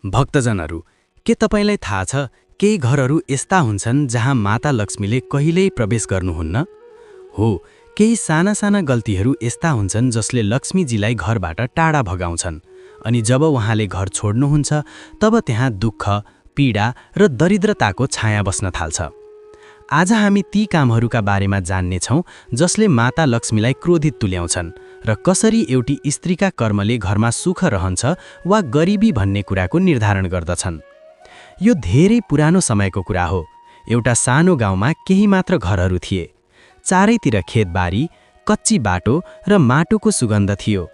भक्तजनहरू, के तपाईलाई थाहा छ केही घरहरू यस्ता हुन्छन् जहाँ माता लक्ष्मीले कहिल्यै प्रवेश गर्नुहुन्न? हो, केही साना साना गल्तीहरू यस्ता हुन्छन् जसले लक्ष्मीजीलाई घरबाट टाढा भगाउँछन् अनि जब उहाँले घर छोड्नुहुन्छ तब त्यहाँ दुःख, पीडा र दरिद्रताको छाया बस्न थाल्छ। आज हामी ती कामहरूका बारेमा जान्नेछौँ जसले माता लक्ष्मीलाई क्रोधित तुल्याउँछन् र कसरी एउटी स्त्रीका कर्मले घरमा सुख रहन्छ वा गरिबी भन्ने कुराको निर्धारण गर्दछन्। यो धेरै पुरानो समयको कुरा हो। एउटा सानो गाउँमा केही मात्र घरहरू थिए। चारैतिर खेतबारी, कच्ची बाटो र माटोको सुगन्ध थियो।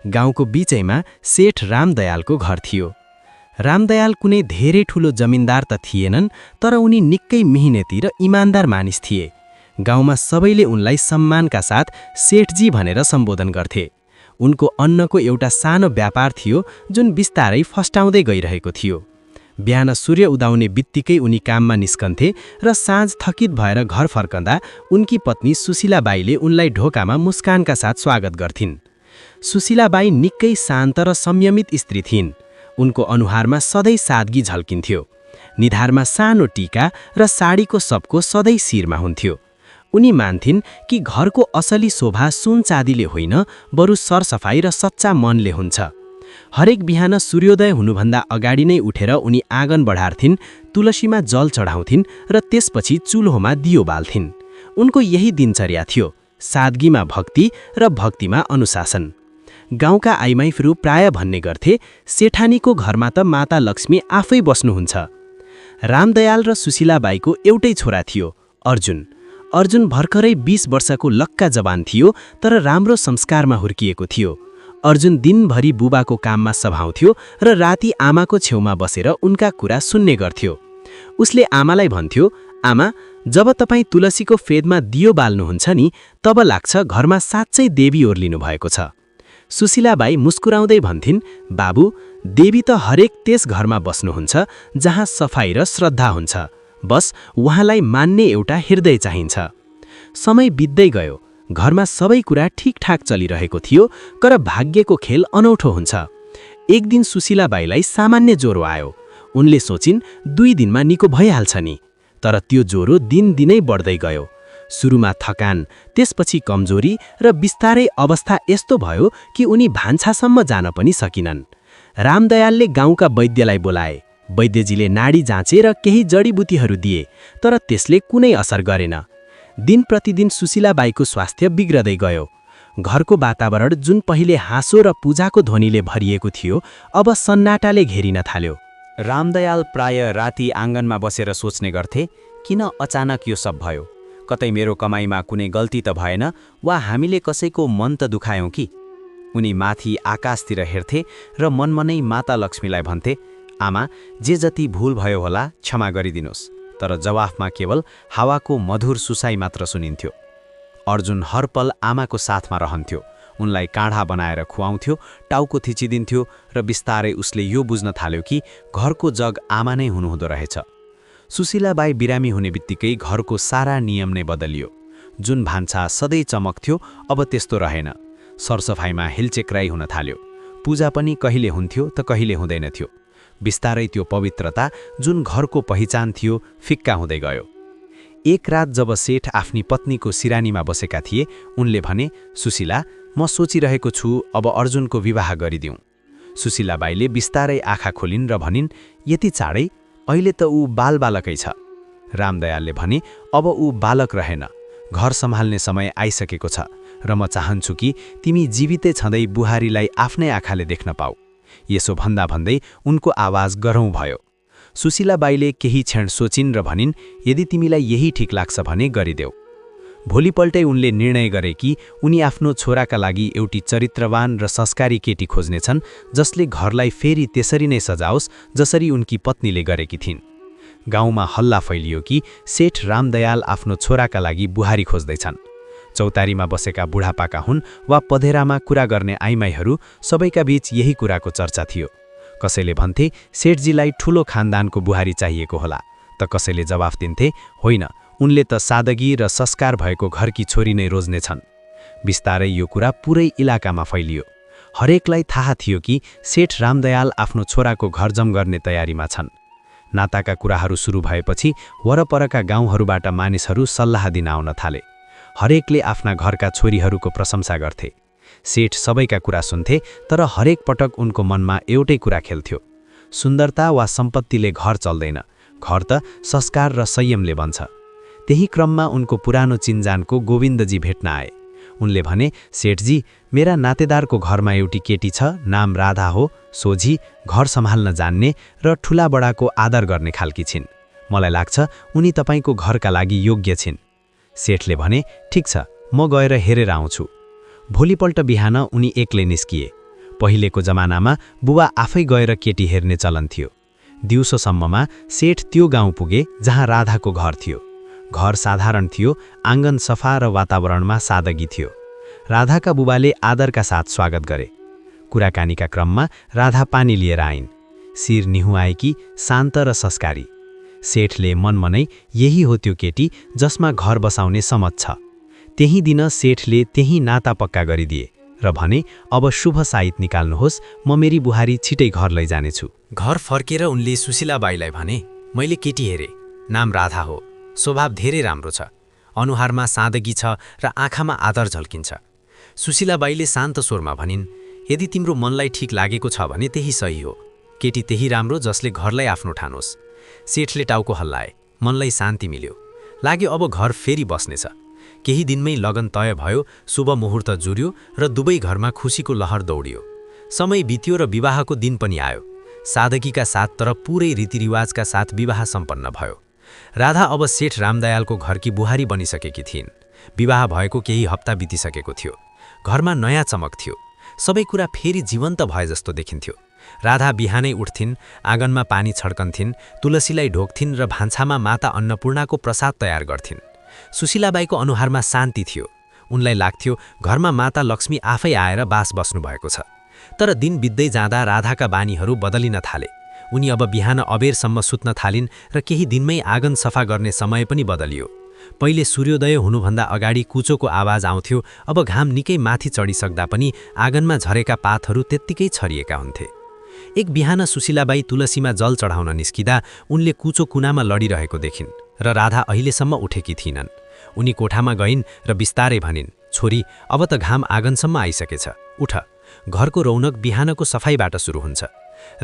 गाउँको बीचैमा सेठ रामदयालको घर थियो। रामदयाल कुनै धेरै ठूलो जमिनदार त थिएनन्, तर उनी निकै मेहनती र इमानदार मानिस थिए। गाउँमा सबैले उनलाई सम्मानका साथ सेठजी भनेर सम्बोधन गर्थे। उनको अन्नको एउटा सानो व्यापार थियो जुन बिस्तारै फस्टाउँदै गइरहेको थियो। बिहान सूर्य उदाउने बित्तिकै उनी काममा निस्कन्थे र साँझ थकित भएर घर फर्कँदा उनकी पत्नी सुशीलाबाईले उनलाई ढोकामा मुस्कानका साथ स्वागत गर्थिन्। सुशीलाबाई निकै शान्त र संयमित स्त्री थिइन्। उनको अनुहारमा सधैँ सादगी झल्किन्थ्यो। निधारमा सानो टीका र साडीको सपको सधैँ शिरमा हुन्थ्यो। उनी मान्थिन् कि घरको असली शोभा सुन चाँदीले होइन, बरु सरसफाई र सच्चा मनले हुन्छ। हरेक बिहान सूर्योदय हुनुभन्दा अगाडि नै उठेर उनी आँगन बढार्थिन्, तुलसीमा जल चढाउँथिन् र त्यसपछि चुल्होमा दियो बाल्थिन्। उनको यही दिनचर्या थियो, सादगीमा भक्ति र भक्तिमा अनुशासन। गाउँका आइमाइफहरू प्राय भन्ने गर्थे, सेठानीको घरमा त माता लक्ष्मी आफै बस्नुहुन्छ। रामदयाल र सुशीलाबाईको एउटै छोरा थियो, अर्जुन। अर्जुन भर्खरै 20 वर्षको लक्का जवान थियो, तर राम्रो संस्कारमा हुर्किएको थियो। अर्जुन दिनभरि बुबाको काममा सभाउँथ्यो र राति आमाको छेउमा बसेर उनका कुरा सुन्ने गर्थ्यो। उसले आमालाई भन्थ्यो, आमा, जब तपाईँ तुलसीको फेदमा दियो बाल्नुहुन्छ नि, तब लाग्छ घरमा साँच्चै देवी ओर्लिनु भएको छ। सुशीलाबाई मुस्कुराउँदै भन्थिन्, बाबु, देवी त हरेक त्यस घरमा बस्नुहुन्छ जहाँ सफाई र श्रद्धा हुन्छ। बस उहाँलाई मान्ने एउटा हृदय चाहिन्छ। समय बित्दै गयो। घरमा सबै कुरा ठिकठाक चलिरहेको थियो, तर भाग्यको खेल अनौठो हुन्छ। एक दिन सुशीलाबाईलाई सामान्य ज्वरो आयो। उनले सोचिन् 2 दिनमा निको भइहाल्छ नि, तर त्यो ज्वरो दिनदिनै बढ्दै गयो। सुरुमा थकान, त्यसपछि कमजोरी र बिस्तारै अवस्था यस्तो भयो कि उनी भान्सासम्म जान पनि सकिनन्। रामदयालले गाउँका वैद्यलाई बोलाए। वैद्यजीले नाडी जाँचे र केही जडीबुटीहरू दिए, तर त्यसले कुनै असर गरेन। दिन प्रतिदिन सुशीलाबाईको स्वास्थ्य बिग्रदै गयो। घरको वातावरण जुन पहिले हाँसो र पूजाको ध्वनिले भरिएको थियो, अब सन्नाटाले घेरिन थाल्यो। रामदयाल प्राय राति आँगनमा बसेर सोच्ने गर्थे, किन अचानक यो सब भयो? कतै मेरो कमाईमा कुनै गल्ती त भएन वा हामीले कसैको मन त दुखायौँ कि? उनी माथि आकाशतिर हेर्थे र मनमनै माता लक्ष्मीलाई भन्थे, आमा, जे जति भूल भयो होला क्षमा गरिदिनुहोस्। तर जवाफमा केवल हावाको मधुर सुसाई मात्र सुनिन्थ्यो। अर्जुन हर पल आमाको साथमा रहन्थ्यो। उनलाई काँढा बनाएर खुवाउँथ्यो, टाउको थिचिदिन्थ्यो र बिस्तारै उसले यो बुझ्न थाल्यो कि घरको जग आमा नै हुनुहुँदो रहेछ। सुशीलाबाई बिरामी हुने बित्तिकै घरको सारा नियम नै बदलियो। जुन भान्सा सधैँ चमक्थ्यो, अब त्यस्तो रहेन। सरसफाइमा हिलचेक्राइ हुन थाल्यो। पूजा पनि कहिले हुन्थ्यो त कहिले हुँदैनथ्यो। बिस्तारै त्यो पवित्रता जुन घरको पहिचान थियो, फिक्का हुँदै गयो। एक रात जब सेठ आफ्नी पत्नीको सिरानीमा बसेका थिए, उनले भने, सुशीला, म सोचिरहेको छु अब अर्जुनको विवाह गरिदिउँ। सुशीलाबाईले बिस्तारै आँखा खोलिन् र भनिन्, यति चाँडै? अहिले त ऊ बालबालकै छ। रामदयालले भने, अब ऊ बालक रहेन, घर सम्हाल्ने समय आइसकेको छ र म चाहन्छु कि तिमी जीवितै छँदै बुहारीलाई आफ्नै आँखाले देख्न पाऊ। यसो भन्दा भन्दै उनको आवाज गह्रौँ भयो। सुशीलाबाईले केही क्षण सोचिन् र भनिन्, यदि तिमीलाई यही ठिक लाग्छ भने गरिदेऊ। भोलिपल्टै उनले निर्णय गरे कि उनी आफ्नो छोराका लागि एउटी चरित्रवान र संस्कारी केटी खोज्नेछन् जसले घरलाई फेरि त्यसरी नै सजाओस् जसरी उनकी पत्नीले गरेकी थिइन्। गाउँमा हल्ला फैलियो कि सेठ रामदयाल आफ्नो छोराका लागि बुहारी खोज्दैछन्। चौतारीमा बसेका बुढापाका हुन् वा पधेरामा कुरा गर्ने आइमाईहरू, सबैका बीच यही कुराको चर्चा थियो। कसैले भन्थे सेठजीलाई ठूलो खानदानको बुहारी चाहिएको होला, त कसैले जवाफ दिन्थे, होइन, उनले त सादगी र संस्कार भएको घरकी छोरी नै रोज्नेछन्। बिस्तारै यो कुरा पुरै इलाकामा फैलियो। हरेकलाई थाहा थियो कि सेठ रामदयाल आफ्नो छोराको घरजम गर्ने तयारीमा छन्। नाताका कुराहरू सुरु भएपछि वरपरका गाउँहरूबाट मानिसहरू सल्लाह दिन आउन थाले। हरेकले आफ्ना घरका छोरीहरूको प्रशंसा गर्थे। सेठ सबैका कुरा सुन्थे, तर हरेक पटक उनको मनमा एउटै कुरा खेल्थ्यो, सुन्दरता वा सम्पत्तिले घर चल्दैन, घर त संस्कार र संयमले बन्छ। त्यही क्रममा उनको पुरानो चिन्जानको गोविन्दजी भेट्न आए। उनले भने, सेठजी, मेरा नातेदारको घरमा एउटी केटी छ, नाम राधा हो, सोझी, घर सम्हाल्न जान्ने र ठुला बडाको आदर गर्ने खालकी छिन्। मलाई लाग्छ उनी तपाईको घरका लागि योग्य छिन्। सेठले भने, ठिक छ, म गएर हेरेर आउँछु। भोलिपल्ट बिहान उनी एक्लै निस्किए। पहिलेको जमानामा बुबा आफै गएर केटी हेर्ने चलन थियो। दिउँसोसम्ममा सेठ त्यो गाउँ पुगे जहाँ राधाको घर थियो। घर साधारण थियो, आँगन सफा र वातावरणमा सादगी थियो। राधाका बुबाले आदरका साथ स्वागत गरे। कुराकानीका क्रममा राधा पानी लिएर आइन्। शिर निहुआएकी, शान्त र संस्कारी। सेठले मनमनै यही हो त्यो केटी जसमा घर बसाउने समझ छ। त्यही दिन सेठले त्यही नाता पक्का गरिदिए र भने, अब शुभ साइत निकाल्नुहोस्, म मेरी बुहारी छिटै घर लैजानेछु। घर फर्केर उनले सुशीलाबाईलाई भने, मैले केटी हेरे, नाम राधा हो, स्वभाव धेरै राम्रो छ, अनुहारमा सादगी छ र आँखामा आदर झल्किन्छ। सुशीलाबाईले शान्त स्वरमा भनिन्, यदि तिम्रो मनलाई ठिक लागेको छ भने त्यही सही हो, केटी त्यही राम्रो जसले घरलाई आफ्नो ठानोस्। सेठले टाउको हल्लाए, मनलाई शान्ति मिल्यो, लाग्यो अब घर फेरि बस्नेछ। केही दिनमै लगन तय भयो, शुभ मुहुर्त जुर्यो र दुवै घरमा खुसीको लहर दौडियो। समय बित्यो र विवाहको दिन पनि आयो। सादगीका साथ तर पुरै रीतिरिवाजका साथ विवाह सम्पन्न भयो। राधा अब सेठ रामदयालको घरकी बुहारी बनिसकेकी थिइन्। विवाह भएको केही हप्ता बितिसकेको थियो। घरमा नयाँ चमक थियो। सबै कुरा फेरि जीवन्त भए जस्तो देखिन्थ्यो। राधा बिहानै उठ्थिन्, आँगनमा पानी छड्कन्थिन्, तुलसीलाई ढोक्थिन् र भान्सामा माता अन्नपूर्णाको प्रसाद तयार गर्थिन्। सुशीलाबाईको अनुहारमा शान्ति थियो। उनलाई लाग्थ्यो घरमा माता लक्ष्मी आफै आएर बास बस्नुभएको छ। तर दिन बित्दै जाँदा राधाका बानीहरू बदलिन थाले। उनी अब बिहान अबेरसम्म सुत्न थालिन् र केही दिनमै आँगन सफा गर्ने समय पनि बदलियो। पहिले सूर्योदय हुनुभन्दा अगाडि कुचोको आवाज आउँथ्यो, अब घाम निकै माथि चढिसक्दा पनि आँगनमा झरेका पातहरू त्यत्तिकै छरिएका हुन्थे। एक बिहान सुशीलाबाई तुलसीमा जल चढाउन निस्किँदा उनले कुचो कुनामा लडिरहेको देखिन् र राधा अहिलेसम्म उठेकी थिइनन्। उनी कोठामा गइन् र बिस्तारै भनिन्, छोरी, अब त घाम आँगनसम्म आइसकेछ, उठ, घरको रौनक बिहानको सफाइबाट सुरु हुन्छ।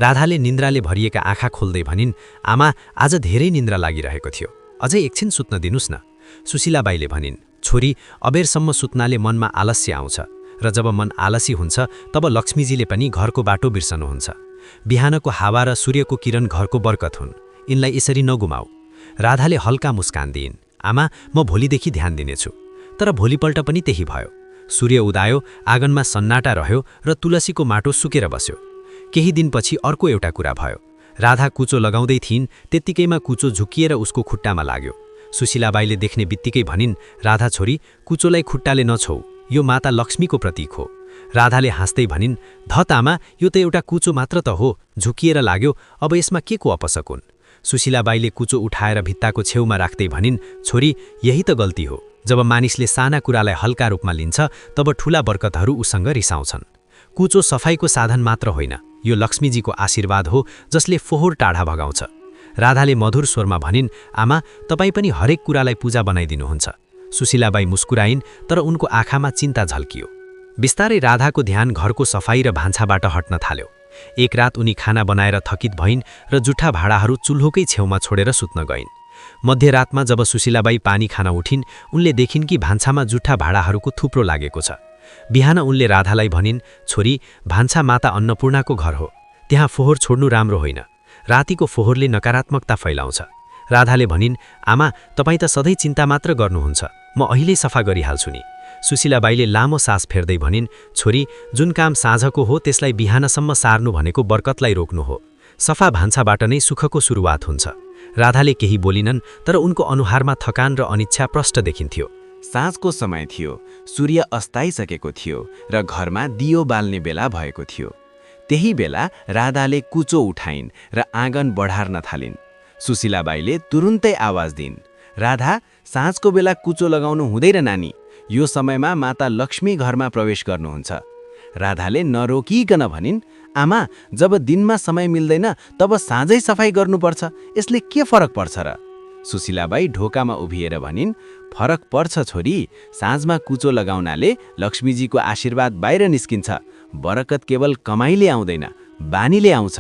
राधाले निन्द्राले भरिएका आँखा खोल्दै भनिन्, आमा, आज धेरै निन्द्रा लागिरहेको थियो, अझै एकछिन सुत्न दिनुस् न। सुशीलाबाईले भनिन्, छोरी, अबेरसम्म सुत्नाले मनमा आलस्य आउँछ र जब मन आलसी हुन्छ तब लक्ष्मीजीले पनि घरको बाटो बिर्सनुहुन्छ। बिहानको हावा र सूर्यको किरण घरको बरकत हुन्, यिनलाई यसरी नगुमाऊ। राधाले हल्का मुस्कान दिइन्, आमा, म भोलिदेखि ध्यान दिनेछु। तर भोलिपल्ट पनि त्यही भयो। सूर्य उदायो, आँगनमा सन्नाटा रह्यो र तुलसीको माटो सुकेर बस्यो। केही दिनपछि अर्को एउटा कुरा भयो। राधा कुचो लगाउँदै थिइन्, त्यत्तिकैमा कुचो झुकिएर उसको खुट्टामा लाग्यो। सुशीलाबाईले देख्ने बित्तिकै भनिन्, राधा छोरी, कुचोलाई खुट्टाले नछौ, यो माता लक्ष्मीको प्रतीक हो। राधाले हाँस्दै भनिन्, धत आमा, यो त एउटा कुचो मात्र त हो, झुकिएर लाग्यो, अब यसमा के को अपशकुन। सुशीलाबाईले कुचो उठाएर भित्ताको छेउमा राख्दै भनिन्, छोरी, यही त गल्ती हो, जब मानिसले साना कुरालाई हल्का रूपमा लिन्छ तब ठूला बरकतहरू उसँग रिसाउँछन्। कुचो सफाईको साधन मात्र होइन, यो लक्ष्मीजीको आशीर्वाद हो जसले फोहोर टाढा भगाउँछ। राधाले मधुर स्वरमा भनिन्, आमा, तपाईँ पनि हरेक कुरालाई पूजा बनाइदिनुहुन्छ। सुशीलाबाई मुस्कुराइन्, तर उनको आँखामा चिन्ता झल्कियो। बिस्तारै राधाको ध्यान घरको सफाई र भान्साबाट हट्न थाल्यो। एक रात उनी खाना बनाएर थकित भइन् र जुठा भाँडाहरू चुल्होकै छेउमा छोडेर सुत्न गइन्। मध्यरातमा जब सुशीलाबाई पानी खान उठिन्, उनले देखिन् कि भान्सामा जुठा भाँडाहरूको थुप्रो लागेको छ। बिहान उनले राधालाई भनिन्, छोरी, भान्सा माता अन्नपूर्णाको घर हो, त्यहाँ फोहोर छोड्नु राम्रो होइन, रातिको फोहोरले नकारात्मकता फैलाउँछ। राधाले भनिन्, आमा, तपाईँ त सधैँ चिन्ता मात्र गर्नुहुन्छ, म अहिले सफा गरिहाल्छु नि। सुशीलाबाईले लामो सास फेर्दै भनिन्, छोरी, जुन काम साँझको हो त्यसलाई बिहानसम्म सार्नु भनेको बरकतलाई रोक्नु हो। सफा भान्साबाट नै सुखको सुरुवात हुन्छ। राधाले केही बोलिनन्, तर उनको अनुहारमा थकान र अनिच्छा प्रष्ट देखिन्थ्यो। साँझको समय थियो, सूर्य अस्ताइसकेको थियो र घरमा दियो बाल्ने बेला भएको थियो। त्यही बेला राधाले कुचो उठाइन् र आँगन बढार्न थालिन्। सुशीलाबाईले तुरुन्तै आवाज दिइन्, राधा, साँझको बेला कुचो लगाउनु हुँदैन नानी, यो समयमा माता लक्ष्मी घरमा प्रवेश गर्नुहुन्छ। राधाले नरोकिकन भनिन्, आमा, जब दिनमा समय मिल्दैन तब साँझै सफाई गर्नुपर्छ, यसले के फरक पर्छ र? सुशीलाबाई ढोकामा उभिएर भनिन्, फरक पर्छ छोरी, साँझमा कुचो लगाउनाले लक्ष्मीजीको आशीर्वाद बाहिर निस्किन्छ, बरकत केवल कमाइले आउँदैन, बानीले आउँछ।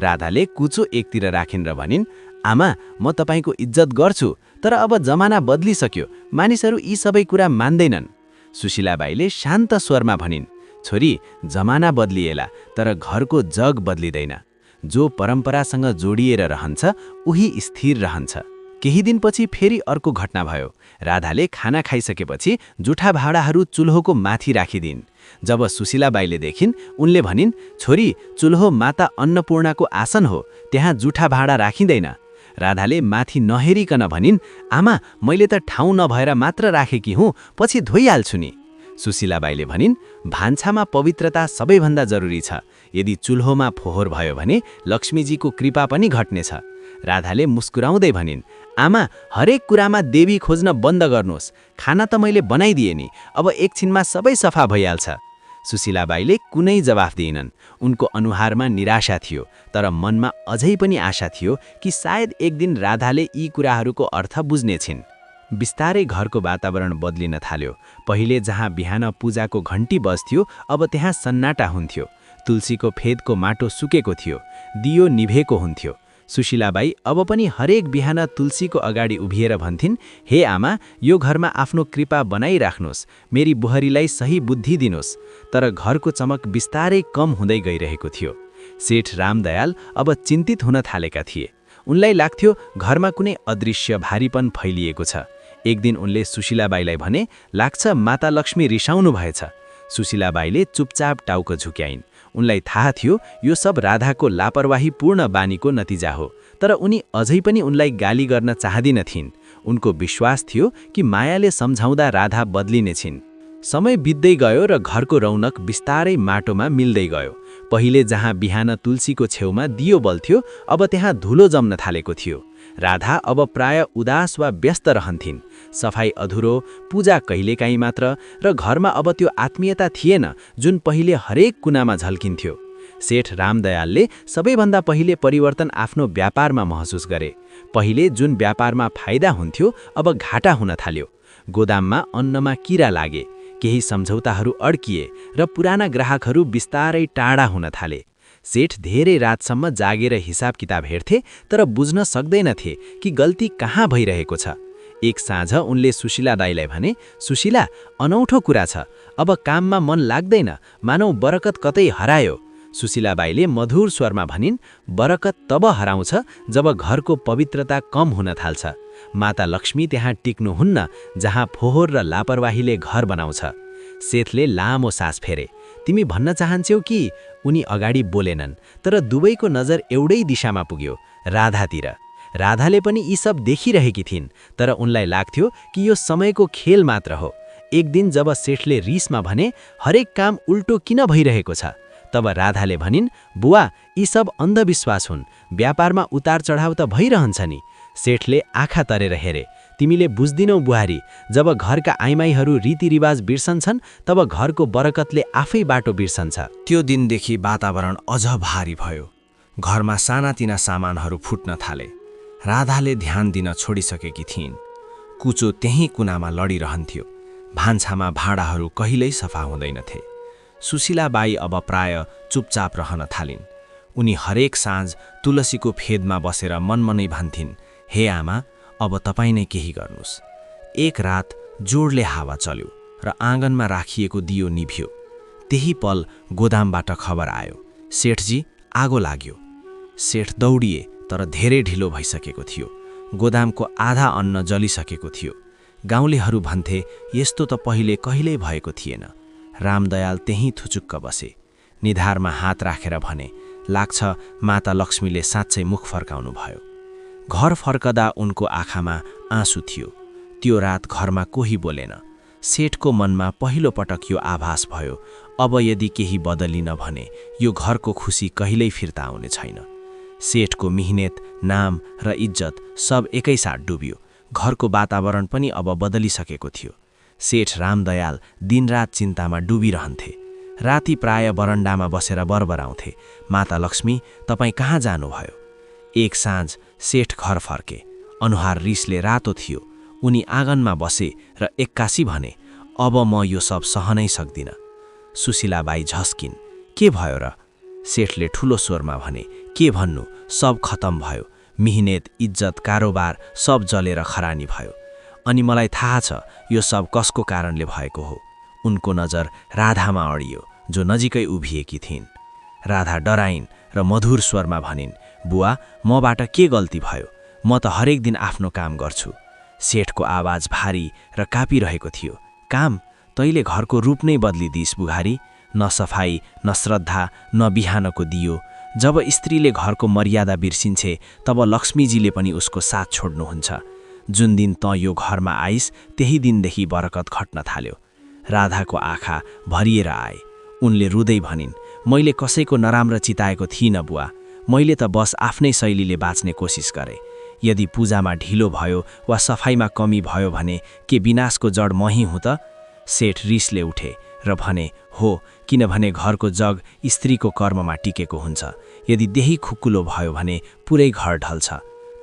राधाले कुचो एकतिर राखिन् र भनिन्, आमा, म तपाईँको इज्जत गर्छु, तर अब जमाना बदलिसक्यो, मानिसहरू यी सबै कुरा मान्दैनन्। सुशीलाबाईले शान्त स्वरमा भनिन्, छोरी, जमाना बदलिएला, तर घरको जग बदलिँदैन। जो परम्परासँग जोडिएर रहन्छ उही स्थिर रहन्छ। केही दिनपछि फेरि अर्को घटना भयो। राधाले खाना खाइसकेपछि जुठा भाँडाहरू चुल्होको माथि राखिदिन्। जब सुशीलाबाईले देखिन्, उनले भनिन्, छोरी, चुल्हो माता अन्नपूर्णाको आसन हो, त्यहाँ जुठा भाँडा राखिँदैन। राधाले माथि नहेरिकन भनिन्, आमा, मैले त ठाउँ नभएर मात्र राखेकी हुँ, पछि धोइहाल्छु नि। सुशीलाबाईले भनिन्, भान्सामा पवित्रता सबैभन्दा जरुरी छ। यदि चुल्होमा फोहोर भयो भने लक्ष्मीजीको कृपा पनि घट्नेछ। राधाले मुस्कुराउँदै भनिन्, आमा, हरेक कुरामा देवी खोज्न बन्द गर्नुहोस्, खाना त मैले बनाइदिएँ नि, अब एकछिनमा सबै सफा भइहाल्छ। सुशीलाबाईले कुनै जवाफ दिएनन्। उनको अनुहारमा निराशा थियो, तर मनमा अझै पनि आशा थियो कि सायद एक दिन राधाले यी कुराहरूको अर्थ बुझ्नेछिन्। बिस्तारै घरको वातावरण बदलिन थाल्यो। पहिले जहाँ बिहान पूजाको घण्टी बज्थ्यो, अब त्यहाँ सन्नाटा हुन्थ्यो। तुलसीको फेदको माटो सुकेको थियो, दियो निभेको हुन्थ्यो। सुशीलाबाई अब पनि हरेक बिहान तुलसीको अगाडि उभिएर भन्थिन्, हे आमा, यो घरमा आफ्नो कृपा बनाइराख्नुहोस्, मेरी बुहारीलाई सही बुद्धि दिनुहोस्। तर घरको चमक बिस्तारै कम हुँदै गइरहेको थियो। सेठ रामदयाल अब चिन्तित हुन थालेका थिए। उनलाई लाग्थ्यो घरमा कुनै अदृश्य भारीपन फैलिएको छ। एक दिन उनले सुशीलाबाईलाई भने, लाग्छ माता लक्ष्मी रिसाउनु भएछ। सुशीलाबाईले चुपचाप टाउको झुक्याइन्। उनलाई थाहा थियो यो सब राधाको लापरवाहीपूर्ण बानीको नतिजा हो, तर उनी अझै पनि उनलाई गाली गर्न चाहदिनथिन्। उनको विश्वास थियो कि मायाले सम्झाउँदा राधा बदलिने छिन्। समय बित्दै गयो र घरको रौनक बिस्तारै माटोमा मिल्दै गयो। पहिले जहाँ बिहान तुलसीको छेउमा दियो बल्थ्यो, अब त्यहाँ धुलो जम्न थालेको थियो। राधा अब प्राय उदास वा व्यस्त रहन्थिन्। सफाई अधुरो, पूजा कहिलेकाहीँ मात्र, र घरमा अब त्यो आत्मीयता थिएन जुन पहिले हरेक कुनामा झल्किन्थ्यो। सेठ रामदयालले सबैभन्दा पहिले परिवर्तन आफ्नो व्यापारमा महसुस गरे। पहिले जुन व्यापारमा फाइदा हुन्थ्यो, अब घाटा हुन थाल्यो। गोदाममा अन्नमा किरा लागे, केही सम्झौताहरू अड्किए र पुराना ग्राहकहरू बिस्तारै टाढा हुन थाले। सेठ धेरै रातसम्म जागेर हिसाब किताब हेर्थे, तर बुझ्न सक्दैनथे कि गल्ती कहाँ भइरहेको छ। एक साँझ उनले सुशीला दाईलाई भने, सुशीला, अनौठो कुरा छ, अब काममा मन लाग्दैन, मानौ बरकत कतै हरायो। सुशीलाबाईले मधुर स्वरमा भनिन्, बरकत तब हराउँछ जब घरको पवित्रता कम हुन थाल्छ। माता लक्ष्मी त्यहाँ टिक्नुहुन्न जहाँ फोहोर र लापरवाहीले घर बनाउँछ। सेठले लामो सास फेरे। तिमी भन्न चाहन्छौ कि? उनी अगाडि बोलेनन्, तर दुवैको नजर एउटै दिशामा पुग्यो, राधातिर। राधाले पनि यी सब देखिरहेकी थिइन्, तर उनलाई लाग्थ्यो कि यो समयको खेल मात्र हो। एक दिन जब सेठले रिसमा भने, हरेक काम उल्टो किन भइरहेको छ, तब राधाले भनिन्, बुवा, यी सब अन्धविश्वास हुन्, व्यापारमा उतार चढाव त भइरहन्छ नि। सेठले आँखा तरेर हेरे, तिमीले बुझ्दिनौ बुहारी, जब घरका आइमाईहरू रीतिरिवाज बिर्सन्छन् तब घरको बरकतले आफै बाटो बिर्सन्छ। त्यो दिनदेखि वातावरण अझ भारी भयो। घरमा सानातिना सामानहरू फुट्न थाले। राधाले ध्यान दिन छोडिसकेकी थिइन्। कुचो त्यही कुनामा लडिरहन्थ्यो। भान्सामा भाँडाहरू कहिल्यै सफा हुँदैनथे। सुशीलाबाई अब प्राय चुपचाप रहन थालिन्। उनी हरेक साँझ तुलसीको फेदमा बसेर मनमनै भन्थिन्, हे आमा, अब तपाईँ नै केही गर्नुहोस्। एक रात जोडले हावा चल्यो र आँगनमा राखिएको दियो निभ्यो। त्यही पल गोदामबाट खबर आयो, सेठजी, आगो लाग्यो। सेठ दौडिए, तर धेरै ढिलो भइसकेको थियो। गोदामको आधा अन्न जलिसकेको थियो। गाउँलेहरू भन्थे, यस्तो त पहिले कहिल्यै भएको थिएन। रामदयाल त्यहीँ थुचुक्क बसे। निधारमा हात राखेर भने, लाग्छ माता लक्ष्मीले साँच्चै मुख फर्काउनु भयो। घर फर्कदा उनको आँखामा आँसु थियो। त्यो रात घरमा कोही बोलेन। सेठको मनमा पहिलो पटक यो आभास भयो, अब यदि केही बदलिन भने यो घरको खुसी कहिल्यै फिर्ता आउने छैन। सेठको मिहिनेत, नाम र इज्जत सब एकैसाथ डुब्यो। घरको वातावरण पनि अब बदलिसकेको थियो। सेठ रामदयाल दिनरात चिन्तामा डुबिरहन्थे। राति प्राय बरन्डामा बसेर बरबराउँथे, माता लक्ष्मी तपाईँ कहाँ जानुभयो? एक साँझ सेठ घर फर्के, अनुहार रिसले रातो थियो। उनी आँगनमा बसे र एक्कासी भने, अब म यो सब सहनै सक्दिनँ। सुशीलाबाई झस्किन्, के भयो र? सेठले ठुलो स्वरमा भने, के भन्नु, सब खतम भयो। मिहिनेत, इज्जत, कारोबार सब जलेर खरानी भयो। अनि मलाई थाहा छ यो सब कसको कारणले भएको हो। उनको नजर राधामा अडियो, जो नजिकै उभिएकी थिइन्। राधा डराइन् र मधुर स्वरमा भनिन्, बुवा, मबाट के गल्ती भयो? म त हरेक दिन आफ्नो काम गर्छु। सेठको आवाज भारी र कापिरहेको थियो। काम? तैँले घरको रूप नै बदलिदिइस् बुहारी। न सफाई, न श्रद्धा, न बिहानको दियो। जब स्त्रीले घरको मर्यादा बिर्सिन्छे तब लक्ष्मीजीले पनि उसको साथ छोड्नुहुन्छ। जुन दिन तँ यो घरमा आइस् त्यही दिनदेखि बरकत घट्न थाल्यो। राधाको आँखा भरिएर आए। उनले रुँदै भनिन्, मैले कसैको नराम्रो चिताएको थिइनँ बुवा। मैले त बस आफ्नै शैलीले बाँच्ने कोसिस गरेँ। यदि पूजामा ढिलो भयो वा सफाइमा कमी भयो भने के विनाशको जड मही हुँ त? सेठ रिसले उठे र भने, हो, किनभने घरको जग स्त्रीको कर्ममा टिकेको हुन्छ। यदि देही खुकुलो भयो भने पुरै घर ढल्छ।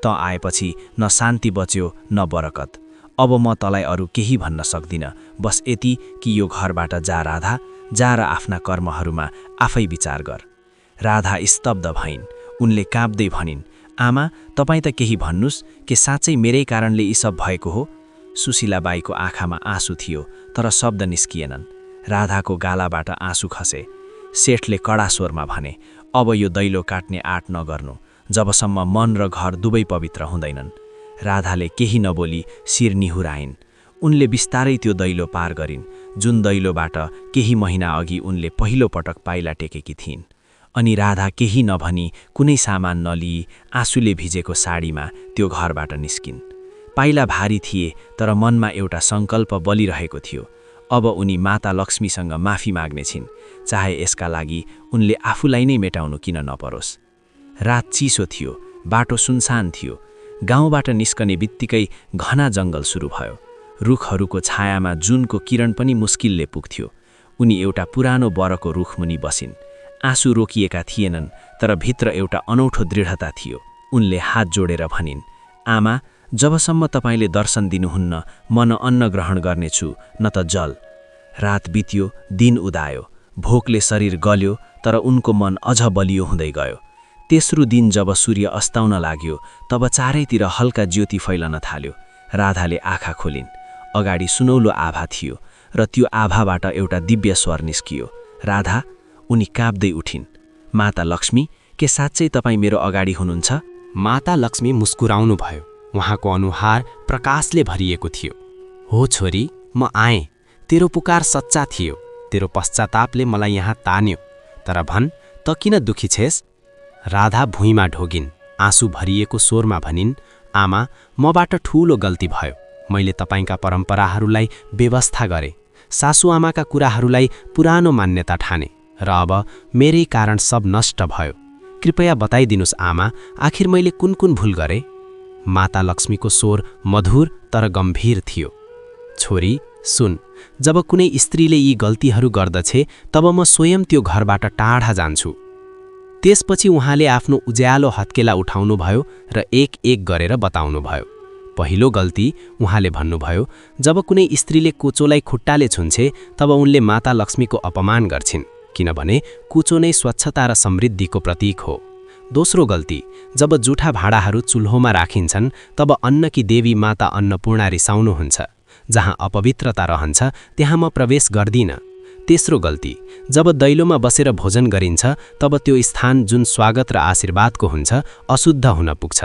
त आएपछि न शान्ति बच्यो न बरकत। अब म तँलाई अरू केही भन्न सक्दिनँ, बस यति कि यो घरबाट जा राधा, जा र आफ्ना कर्महरूमा आफै विचार गर। राधा स्तब्ध भइन्। उनले काँप्दै भनिन्, आमा, तपाईँ त केही भन्नुस्, के साँच्चै मेरै कारणले यी सब भएको हो? सुशीलाबाईको आँखामा आँसु थियो तर शब्द निस्किएनन्। राधाको गालाबाट आँसु खसे। सेठले कडा स्वरमा भने, अब यो दैलो काट्ने आँट नगर्नु, जबसम्म मन र घर दुवै पवित्र हुँदैनन्। राधाले केही नबोली शिर निहुराइन्। उनले बिस्तारै त्यो दैलो पार गरिन्, जुन दैलोबाट केही महिना अघि उनले पहिलो पटक पाइला टेकेकी थिइन्। अनि राधा केही नभनी, कुनै सामान नलिई, आँसुले भिजेको साडीमा त्यो घरबाट निस्किन्। पाइला भारी थिए तर मनमा एउटा सङ्कल्प बलिरहेको थियो। अब उनी माता लक्ष्मीसँग माफी माग्ने छिन्, चाहे यसका लागि उनले आफूलाई नै मेटाउनु किन नपरोस्। रात चिसो थियो, बाटो सुनसान थियो। गाउँबाट निस्कने बित्तिकै घना जङ्गल सुरु भयो। रुखहरूको छायामा जुनको किरण पनि मुस्किलले पुग्थ्यो। उनी एउटा पुरानो बरको रुखमुनि बसिन्। आँसु रोकिएका थिएनन् तर भित्र एउटा अनौठो दृढता थियो। उनले हात जोडेर भनिन्, आमा, जबसम्म तपाईँले दर्शन दिनुहुन्न म न अन्न ग्रहण गर्नेछु न त जल। रात बित्यो, दिन उदायो। भोकले शरीर गल्यो तर उनको मन अझ बलियो हुँदै गयो। तेस्रो दिन जब सूर्य अस्ताउन लाग्यो तब चारैतिर हल्का ज्योति फैलन थाल्यो। राधाले आँखा खोलिन्। अगाडि सुनौलो आभा थियो र त्यो आभाबाट एउटा दिव्य स्वर निस्कियो, राधा। उनी काँप्दै उठिन्। माता लक्ष्मी, के साँच्चै तपाईँ मेरो अगाडि हुनुहुन्छ? माता लक्ष्मी मुस्कुराउनु भयो। उहाँको अनुहार प्रकाशले भरिएको थियो। हो छोरी, म आएँ। तेरो पुकार सच्चा थियो। तेरो पश्चातापले मलाई यहाँ तान्यो। तर भन्, त किन दुखी छेस? राधा भुइँमा ढोगिन्। आँसु भरिएको स्वरमा भनिन्, आमा, मबाट ठूलो गल्ती भयो। मैले तपाईँका परम्पराहरूलाई व्यवस्था गरेँ, सासुआमाका कुराहरूलाई पुरानो मान्यता ठाने र अब मेरै कारण सब नष्ट भयो। कृपया बताइदिनुस् आमा, आखिर मैले कुन कुन भूल गरेँ? माता लक्ष्मीको स्वर मधुर तर गम्भीर थियो। छोरी सुन, जब कुनै स्त्रीले यी गल्तीहरू गर्दछे तब म स्वयं त्यो घरबाट टाढा जान्छु। त्यसपछि उहाँले आफ्नो उज्यालो हत्केला उठाउनुभयो र एक एक गरेर बताउनुभयो। पहिलो गल्ती उहाँले भन्नुभयो, जब कुनै स्त्रीले कुचोलाई खुट्टाले छुन्छे तब उनले माता लक्ष्मीको अपमान गर्छिन्, किनभने कुचो नै स्वच्छता र समृद्धिको प्रतीक हो। दोस्रो गल्ती, जब जुठा भाँडाहरू चुल्होमा राखिन्छन् तब अन्नकी देवी माता अन्नपूर्णा रिसाउनुहुन्छ। जहाँ अपवित्रता रहन्छ त्यहाँ म प्रवेश गर्दिनँ। तेस्रो गल्ती, जब दैलोमा बसेर भोजन गरिन्छ तब त्यो स्थान जुन स्वागत र आशीर्वादको हुन्छ अशुद्ध हुन पुग्छ।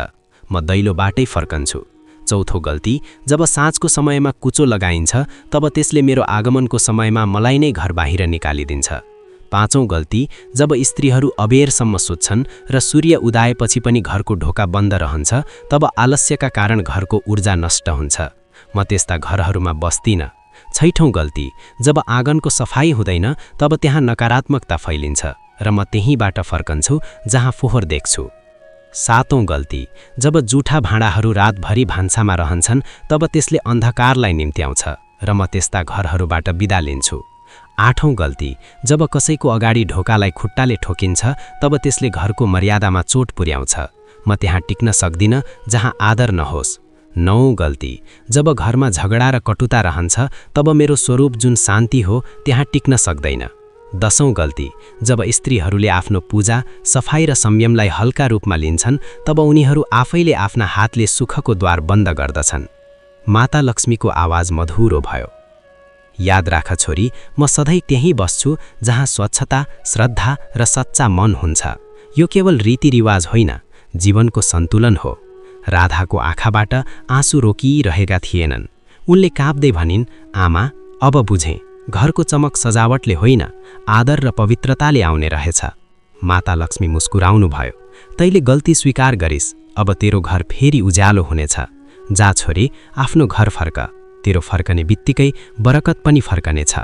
म दैलोबाटै फर्कन्छु। चौथो गल्ती, जब साँझको समयमा कुचो लगाइन्छ तब त्यसले मेरो आगमनको समयमा मलाई नै घर बाहिर निकालिदिन्छ। पाँचौं गल्ती, जब स्त्रीहरू अबेरसम्म सुत्छन् र सूर्य उदाएपछि पनि घरको ढोका बन्द रहन्छ तब आलस्यका कारण घरको ऊर्जा नष्ट हुन्छ। म त्यस्ता घरहरूमा बस्दिनँ। छैठौं गल्ती, जब आँगनको सफाई हुँदैन तब त्यहाँ नकारात्मकता फैलिन्छ र म त्यहीँबाट फर्कन्छु जहाँ फोहोर देख्छु। सातौं गल्ती, जब जुठा भाँडाहरू रातभरि भान्सामा रहन्छन् तब त्यसले अन्धकारलाई निम्त्याउँछ र म त्यस्ता घरहरूबाट बिदा लिन्छु। 8औं गल्ती, जब कसैको अगाडि ढोकालाई खुट्टाले ठोकिन्छ तब त्यसले घरको मर्यादामा चोट पुर्याउँछ। म त्यहाँ टिक्न सक्दिन जहाँ आदर नहोस्। 9औं गल्ती, जब घरमा झगडा र कटुता रहन्छ तब मेरो स्वरूप जुन शान्ति हो त्यहाँ टिक्न सक्दैन। 10औं गल्ती, जब स्त्रीहरूले आफ्नो पूजा, सफाई र संयमलाई हल्का रूपमा लिन्छन् तब उनीहरू आफैले आफ्ना हातले सुखको द्वार बन्द गर्दछन्। माता लक्ष्मीको आवाज मधुरो भयो। याद राख छोरी, म सधैँ त्यहीँ बस्छु जहाँ स्वच्छता, श्रद्धा र सच्चा मन हुन्छ। यो केवल रीतिरिवाज होइन, जीवनको सन्तुलन हो। राधाको आँखाबाट आँसु रोकिरहेका थिएनन्। उनले काँप्दै भनिन्, आमा, अब बुझेँ, घरको चमक सजावटले होइन, आदर र पवित्रताले आउने रहेछ। माता लक्ष्मी मुस्कुराउनु भयो। तैले गल्ती स्वीकार गरिस्, अब तेरो घर फेरि उज्यालो हुनेछ। जा छोरी, आफ्नो घर फर्क, तेरो फर्कने बित्तिकै बरकत पनि फर्कनेछ।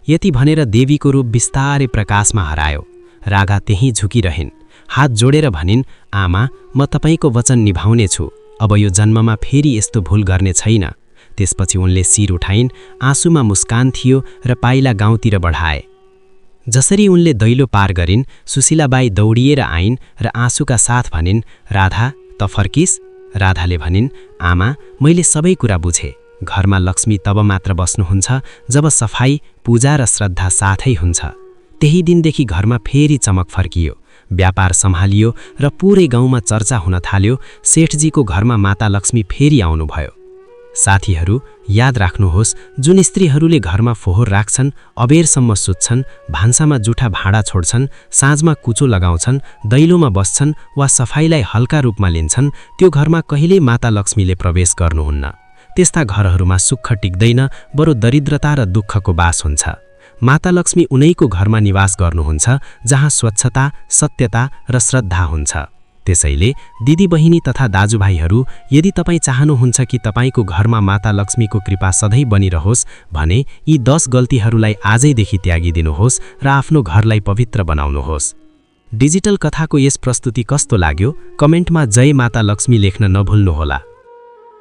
यति भनेर देवीको रूप बिस्तारै प्रकाशमा हरायो। राधा त्यहीँ झुकिरहिन्, हात जोडेर भनिन्, आमा, म तपाईको वचन निभाउनेछु। अब यो जन्ममा फेरि यस्तो भूल गर्ने छैन। त्यसपछि उनले शिर उठाइन्, आँसुमा मुस्कान थियो र पाइला गाउँतिर बढाए। जसरी उनले दैलो पार गरिन्, सुशीलाबाई दौडिएर आइन् र आँसुका साथ भनिन्, राधा, त फर्किस्? राधाले भनिन्, आमा, मैले सबै कुरा बुझेँ। घरमा लक्ष्मी तब मात्र बस्नुहुन्छ जब सफाई, पूजा र श्रद्धा साथै हुन्छ। त्यही दिनदेखि घरमा फेरि चमक फर्कियो, व्यापार सम्हालियो र पुरै गाउँमा चर्चा हुन थाल्यो। सेठजीको घरमा माता लक्ष्मी फेरि आउनुभयो। साथीहरू, याद राख्नुहोस्, जुन स्त्रीहरूले घरमा फोहोर राख्छन्, अबेरसम्म सुत्छन्, भान्सामा जुठा भाँडा छोड्छन्, साँझमा कुचो लगाउँछन्, दैलोमा बस्छन् वा सफाईलाई हल्का रूपमा लिन्छन्, त्यो घरमा कहिल्यै माता लक्ष्मीले प्रवेश गर्नुहुन्न। त्यस्ता घरहरूमा सुख टिक्दैन, बरु दरिद्रता र दुःखको बास हुन्छ। माता लक्ष्मी उनैको घरमा निवास गर्नुहुन्छ जहाँ स्वच्छता, सत्यता र श्रद्धा हुन्छ। त्यसैले दिदी बहिनी तथा दाजुभाइहरू, यदि तपाईँ चाहनुहुन्छ कि तपाईको घरमा माता लक्ष्मीको कृपा सधैँ बनिरहोस् भने यी 10 गल्तीहरूलाई आजैदेखि त्यागिदिनुहोस् र आफ्नो घरलाई पवित्र बनाउनुहोस्। डिजिटल कथाको यस प्रस्तुति कस्तो लाग्यो कमेन्टमा जय माता लक्ष्मी लेख्न नभुल्नुहोला।